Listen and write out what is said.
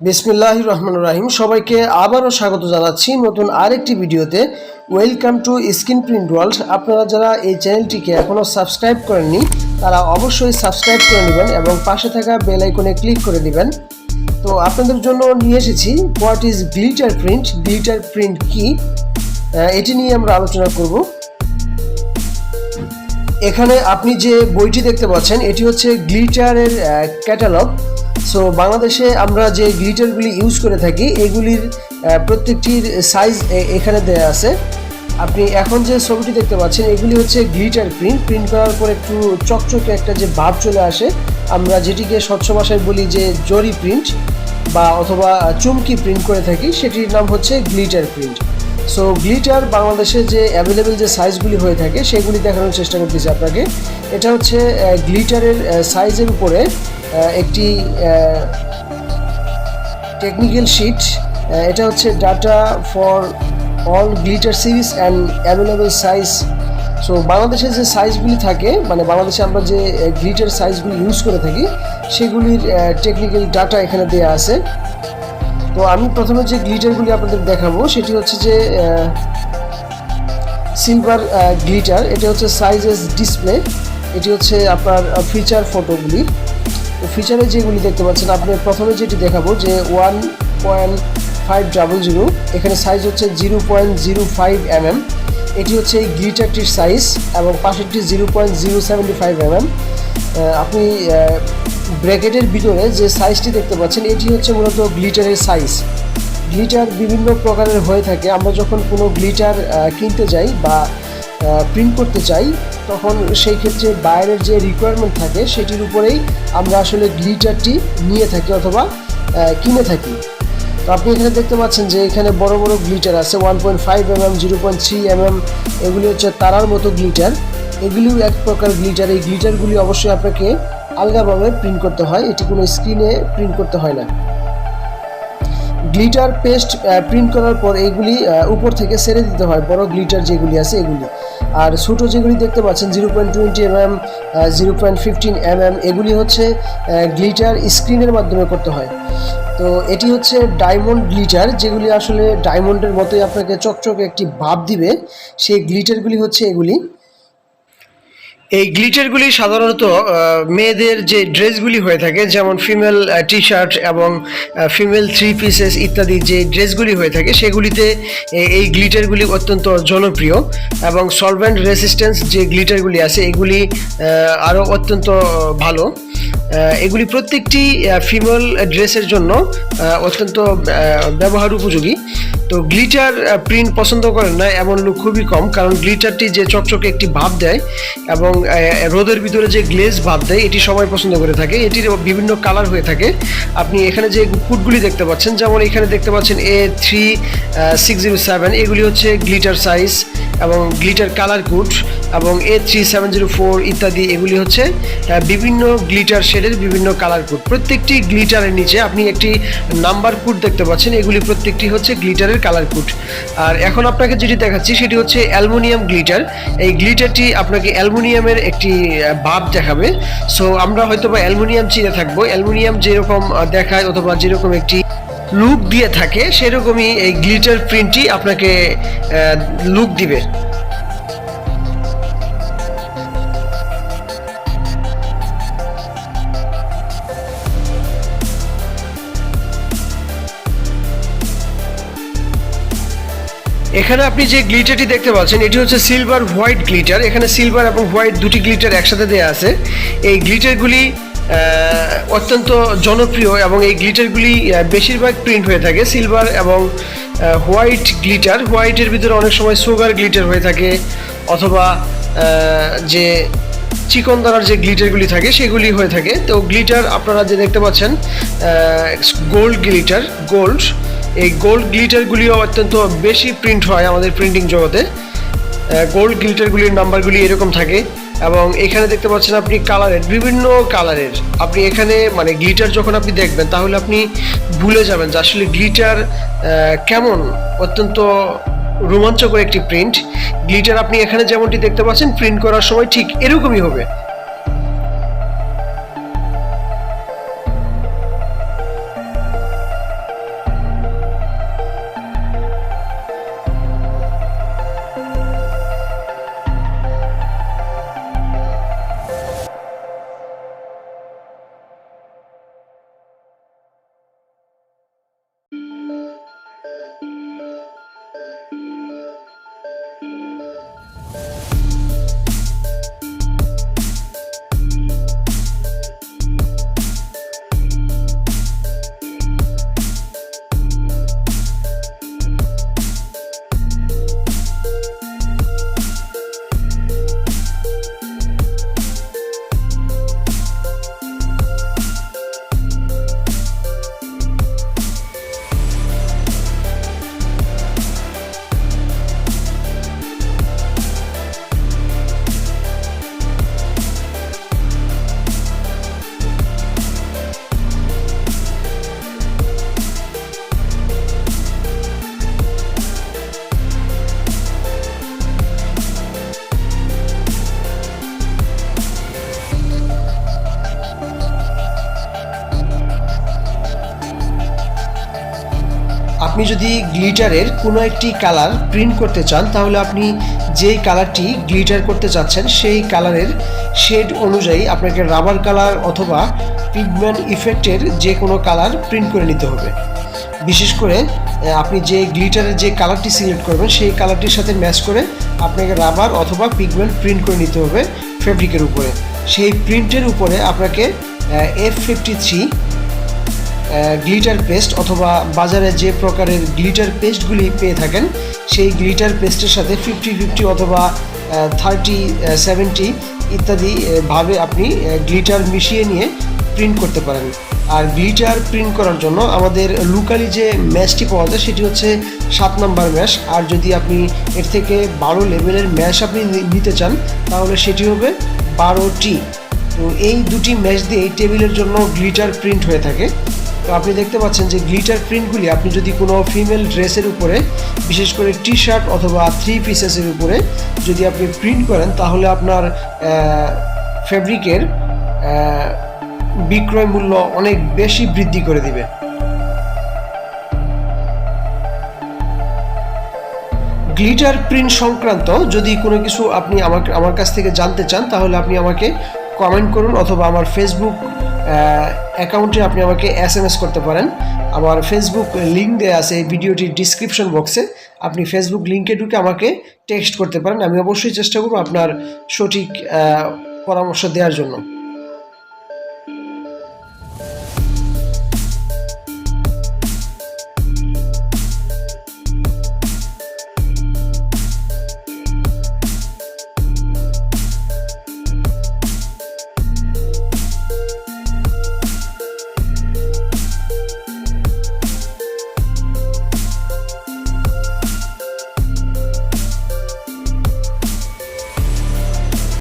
বিসমিল্লাহির রহমানির রহিম। সবাইকে আবারও স্বাগত জানাচ্ছি নতুন আরেকটি ভিডিওতে। Welcome to screen print world. আপনারা যারা এই চ্যানেলটিকে এখনও সাবস্ক্রাইব করেননি তারা অবশ্যই সাবস্ক্রাইব করে নেবেন এবং পাশে থাকা বেল আইকনে ক্লিক করে দিবেন। তো আপনাদের জন্য নিয়ে এসেছি what is glitter print. Glitter print কি, এটি নিয়ে আমরা আলোচনা করব। এখানে আপনি যে বইটি দেখতে পাচ্ছেন এটি হচ্ছে গ্লিটারের ক্যাটালগ। সো বাংলাদেশে আমরা যে গ্লিটারগুলি ইউজ করে থাকি এগুলির প্রত্যেকটির সাইজ এখানে দেওয়া আছে। আপনি এখন যে ছবিটি দেখতে পাচ্ছেন এগুলি হচ্ছে গ্লিটার প্রিন্ট করার পর একটু চকচকে একটা যে ভাব চলে আসে, আমরা যেটিকে স্বচ্ছ ভাষায় বলি যে জরি প্রিন্ট বা অথবা চুমকি প্রিন্ট করে থাকি, সেটির নাম হচ্ছে গ্লিটার প্রিন্ট। সো গ্লিটার বাংলাদেশে যে অ্যাভেলেবেল যে সাইজগুলি হয়ে থাকে সেগুলি দেখানোর চেষ্টা করতেছি আপনাকে। এটা হচ্ছে গ্লিটারের সাইজের উপরে একটি টেকনিক্যাল শিট। এটা হচ্ছে data for all glitter series and available size. So বাংলাদেশে যে সাইজগুলি থাকে, মানে বাংলাদেশে আমরা যে গ্লিটার সাইজগুলি ইউজ করে থাকি সেগুলির টেকনিক্যাল ডাটা এখানে দেওয়া আছে। তো আমি প্রথমে যে গ্লিটারগুলি আপনাদের দেখাবো সেটি হচ্ছে যে সিলভার গ্লিটার। এটা হচ্ছে সাইজেস ডিসপ্লে। এটি হচ্ছে আপনার ফিচার ফটোগুলি। তো ফিচারে যেগুলি দেখতে পাচ্ছেন, আপনি প্রথমে যেটি দেখাবো যে 1.500, এখানে সাইজ হচ্ছে 0.05 mm। এটি হচ্ছে এই গ্লিটারটির সাইজ এবং পাশেরটি 0.075 mm। আপনি ব্র্যাকেটের ভিতরে যে সাইজটি দেখতে পাচ্ছেন এটি হচ্ছে মূলত গ্লিটারের সাইজ। গ্লিটার বিভিন্ন প্রকারের হয়ে থাকে। আমরা যখন কোনো গ্লিটার কিনতে যাই বা প্রিন্ট করতে চাই তখন সেই ক্ষেত্রে বাইরের যে রিকোয়ারমেন্ট থাকে সেটির উপরেই আমরা আসলে গ্লিটারটি নিয়ে থাকি অথবা কিনে থাকি। তো আপনি এখানে দেখতে পাচ্ছেন যে এখানে বড় বড় গ্লিটার আছে 1.5 mm, 0.3 mm। এগুলি হচ্ছে তারার মতো গ্লিটার। এগুলিও এক প্রকার গ্লিটার। এই গ্লিটারগুলি অবশ্যই আপনাকে আলগাভাবে প্রিন্ট করতে হয়, এটি কোনো স্ক্রিনে প্রিন্ট করতে হয় না। গ্লিটার পেস্ট প্রিন্ট করার পর এইগুলি উপর থেকে ছেড়ে দিতে হয়, বড় গ্লিটার যেগুলি আছে এগুলি। আর ছোটো যেগুলি দেখতে পাচ্ছেন 0.20 mm, 0.15 mm, এগুলি হচ্ছে গ্লিটার স্ক্রিনের মাধ্যমে করতে হয়। তো এটি হচ্ছে ডায়মন্ড গ্লিটার, যেগুলি আসলে ডায়মন্ডের মতোই আপনাকে চকচকে একটি ভাব দিবে, সেই গ্লিটারগুলি হচ্ছে এগুলি। এই গ্লিটারগুলি সাধারণত মেয়েদের যে ড্রেসগুলি হয়ে থাকে, যেমন ফিমেল টি শার্ট এবং ফিমেল থ্রি পিসেস ইত্যাদি যে ড্রেসগুলি হয়ে থাকে সেগুলিতে এই গ্লিটারগুলি অত্যন্ত জনপ্রিয়। এবং সলভেন্ট রেসিস্ট্যান্স যে গ্লিটারগুলি আছে এগুলি আরও অত্যন্ত ভালো। এগুলি প্রত্যেকটি ফিমেল ড্রেসের জন্য অত্যন্ত ব্যবহার উপযোগী। তো গ্লিটার প্রিন্ট পছন্দ করেন না এমন লোক খুবই কম, কারণ গ্লিটারটি যে চকচকে একটি ভাব দেয় এবং রোদের ভিতরে যে গ্লেজ ভাব দেয় এটি সবাই পছন্দ করে থাকে। এটির বিভিন্ন কালার হয়ে থাকে। আপনি এখানে যে কোডগুলি দেখতে পাচ্ছেন, যেমন এখানে দেখতে পাচ্ছেন A3607, এগুলি হচ্ছে গ্লিটার সাইজ এবং গ্লিটার কালার কোড, এবং A3704 ইত্যাদি এগুলি হচ্ছে বিভিন্ন গ্লিটার শেডের বিভিন্ন কালার কোড। প্রত্যেকটি গ্লিটারের নিচে আপনি একটি নাম্বার কোড দেখতে পাচ্ছেন, এগুলি প্রত্যেকটি হচ্ছে গ্লিটারের কালার কোড। আর এখন আপনাকে যেটি দেখাচ্ছি সেটি হচ্ছে অ্যালুমিনিয়াম গ্লিটার। এই গ্লিটারটি আপনাকে অ্যালুমিনিয়ামের একটি ভাব দেখাবে। সো আমরা হয়তো বা অ্যালুমিনিয়াম চিনে থাকবো, অ্যালুমিনিয়াম যেরকম দেখায় অথবা যেরকম একটি লুক দিয়ে থাকে সেরকমই এই গ্লিটার প্রিন্টটি আপনাকে লুক দিবে। এখানে আপনি যে গ্লিটারটি দেখতে পাচ্ছেন এটি হচ্ছে সিলভার হোয়াইট গ্লিটার। এখানে সিলভার এবং হোয়াইট দুটি গ্লিটার একসাথে দেওয়া আছে। এই গ্লিটারগুলি অত্যন্ত জনপ্রিয় এবং এই গ্লিটারগুলি বেশিরভাগ প্রিন্ট হয়ে থাকে সিলভার এবং হোয়াইট গ্লিটার। হোয়াইটের ভিতরে অনেক সময় সুগার গ্লিটার হয়ে থাকে অথবা যে চিকনদানার যে গ্লিটারগুলি থাকে সেগুলি হয়ে থাকে। তো গ্লিটার আপনারা যে দেখতে পাচ্ছেন গোল্ড গ্লিটার, গোল্ড, এই গোল্ড গ্লিটারগুলিও অত্যন্ত বেশি প্রিন্ট হয় আমাদের প্রিন্টিং জগতে। গোল্ড গ্লিটারগুলির নাম্বারগুলি এরকম থাকে এবং এখানে দেখতে পাচ্ছেন আপনি কালারের, বিভিন্ন কালারের। আপনি এখানে মানে গ্লিটার যখন আপনি দেখবেন তাহলে আপনি ভুলে যাবেন যে আসলে গ্লিটার কেমন, অত্যন্ত রোমাঞ্চকর একটি প্রিন্ট। গ্লিটার আপনি এখানে যেমনটি দেখতে পাচ্ছেন প্রিন্ট করার সময় ঠিক এরকমই হবে। আপনি যদি গ্লিটারের কোনো একটি কালার প্রিন্ট করতে চান তাহলে আপনি যেই কালারটি গ্লিটার করতে চাচ্ছেন সেই কালারের শেড অনুযায়ী আপনাকে রাবার কালার অথবা পিগমেন্ট ইফেক্টের যে কোনো কালার প্রিন্ট করে নিতে হবে। বিশেষ করে আপনি যে গ্লিটারের যে কালারটি সিলেক্ট করবেন সেই কালারটির সাথে ম্যাচ করে আপনাকে রাবার অথবা পিগমেন্ট প্রিন্ট করে নিতে হবে ফেব্রিকের উপরে। সেই প্রিন্টের উপরে আপনাকে F53 গ্লিটার পেস্ট অথবা বাজারে যে প্রকারের গ্লিটার পেস্টগুলি পেয়ে থাকেন সেই গ্লিটার পেস্টের সাথে 50-50 অথবা 30-70 ইত্যাদি ভাবে আপনি গ্লিটার মিশিয়ে নিয়ে প্রিন্ট করতে পারেন। আর গ্লিটার প্রিন্ট করার জন্য আমাদের লোকালি যে ম্যাশটি পাওয়া যায় সেটি হচ্ছে 7 নম্বর ম্যাশ। আর যদি আপনি এর থেকে 12 লেভেলের ম্যাশ আপনি নিতে চান তাহলে সেটি হবে 12T। তো এই দুটি ম্যাশ দিয়ে এই টেবিলের জন্য গ্লিটার প্রিন্ট হয়ে থাকে। তো আপনি দেখতে পাচ্ছেন যে গ্লিটার প্রিন্টগুলি আপনি যদি কোনো ফিমেল ড্রেসের উপরে, বিশেষ করে টি শার্ট অথবা 3 পিসেসের উপরে যদি আপনি প্রিন্ট করেন তাহলে আপনার ফেব্রিকের বিক্রয় মূল্য অনেক বেশি বৃদ্ধি করে দিবে। গ্লিটার প্রিন্ট সংক্রান্ত যদি কোনো কিছু আপনি আমার কাছ থেকে জানতে চান তাহলে আপনি আমাকে কমেন্ট করুন অথবা আমার ফেসবুক অ্যাকাউন্টে আপনি আমাকে SMS করতে পারেন। আমার ফেসবুক লিঙ্ক দেওয়া আছে এই ভিডিওটির ডিসক্রিপশন বক্সে, আপনি ফেসবুক লিঙ্কে ঢুকে আমাকে টেক্সট করতে পারেন। আমি অবশ্যই চেষ্টা করব আপনার সঠিক পরামর্শ দেওয়ার জন্য।